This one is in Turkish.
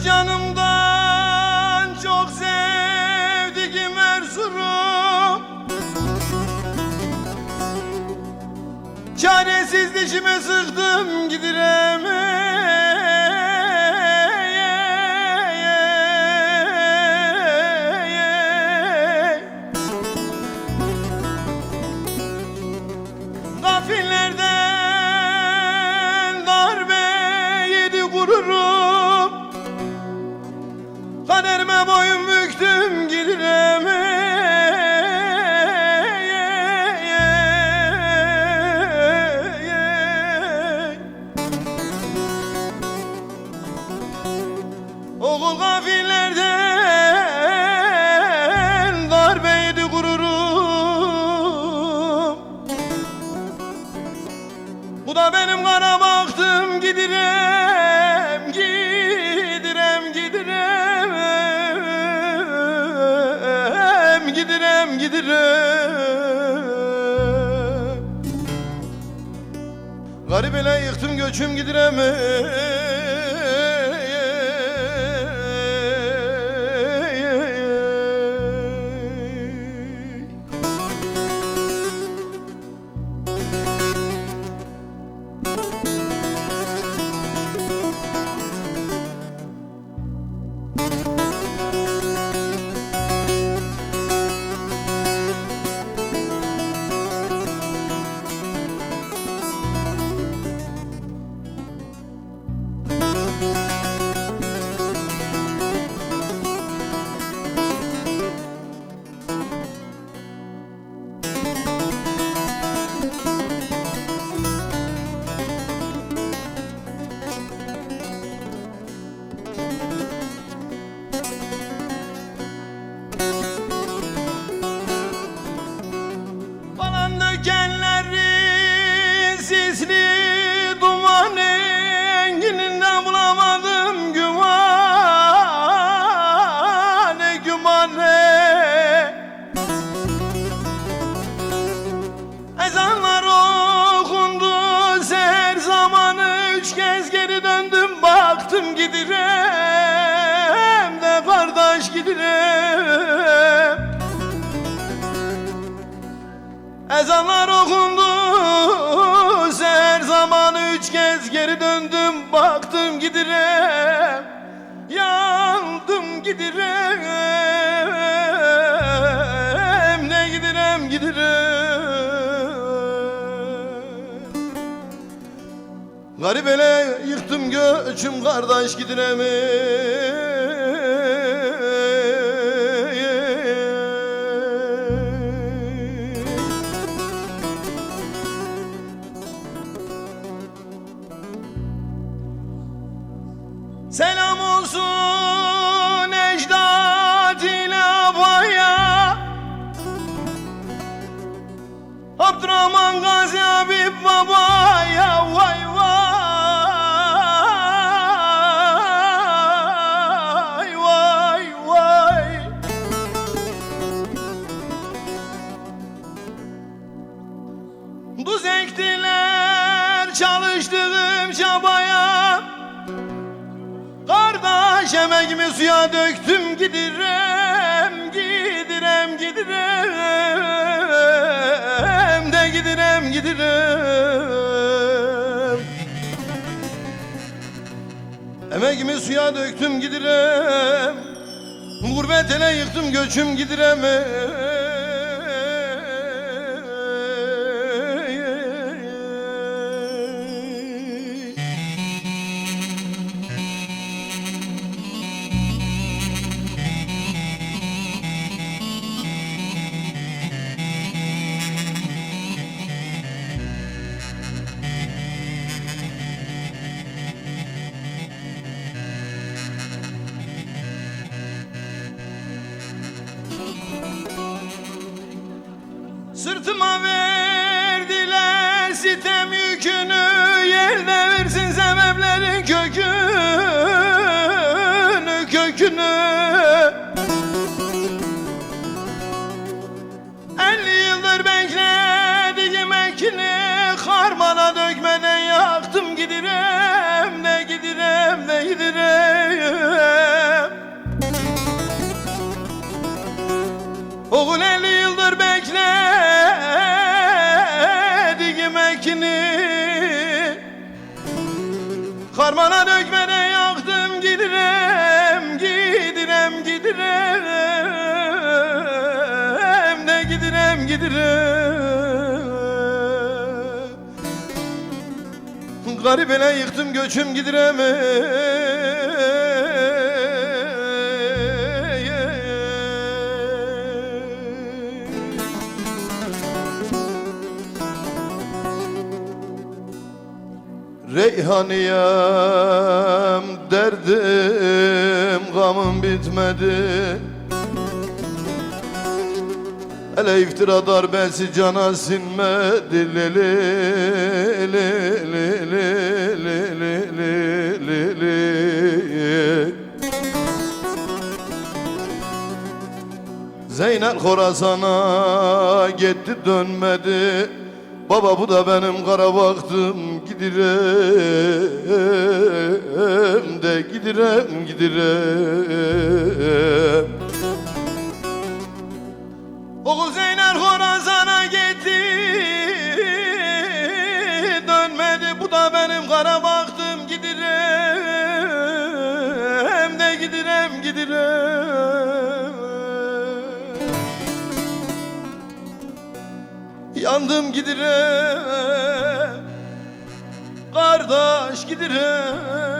canımdan çok sevdiğim Erzurum, çaresiz dişime sıktım gidirem. Gafillerden darbe yedi gururum, kaderime boyun büktüm gidirem. Oğul gafillerden darbe yedi gururum, bu da benim kara baktım gidirem, gidirem, gidirem, gidirem, gidirem. Garip ele yıktım göçüm gidirem. Dökenlerin sisli dumanı, engininden bulamadım gümanı, gümanı. Ezanlar okundu seher zamanı, 3 kez geri döndüm baktım gidirem de kardeş gidirem. Ezanlar okundu seher zamanı, 3 kez geri döndüm baktım gidirem, yandım gidirem, ne gidirem gidirem. Garip ele yıktım göçüm kardeş gidirem. Selam olsun ecdat ile abaya, Abdurrahman Gazi Habib babaya. Vay vay vay vay. Duz ektiler çalıştığım çabaya, kardeş emeğimi suya döktüm gidirem, gidirem, gidirem, de gidirem, gidirem. Emeğimi suya döktüm gidirem, gurbet ele yıktım göçüm gidirem. Sırtıma verdiler sitem yükünü, yer devirsin sebeplerin kökünü, kökünü. 50 yıldır beklediğim ekini harmana dökmeden yaktım gidirem, ne gidirem, ne gidirem. Harmana dökmeden yaktım gidirem, gidirem, gidirem de gidirem, gidirem. Garip ele yıktım göçüm gidirem. Reyhaniyem derdim gamım bitmedi. Hele iftira darbesi cana sinmedi. Li li li li li li li li li. Zeynel Khorasan'a gitti dönmedi. Baba bu da benim kara baktım gidirem de gidirem, gidirem. Oğul Zeynel Khorasan'a gitti dönmedi. Bu da benim kara baktım gidirem de gidirem, gidirem. Yandım gidirem, kardeş gidirem.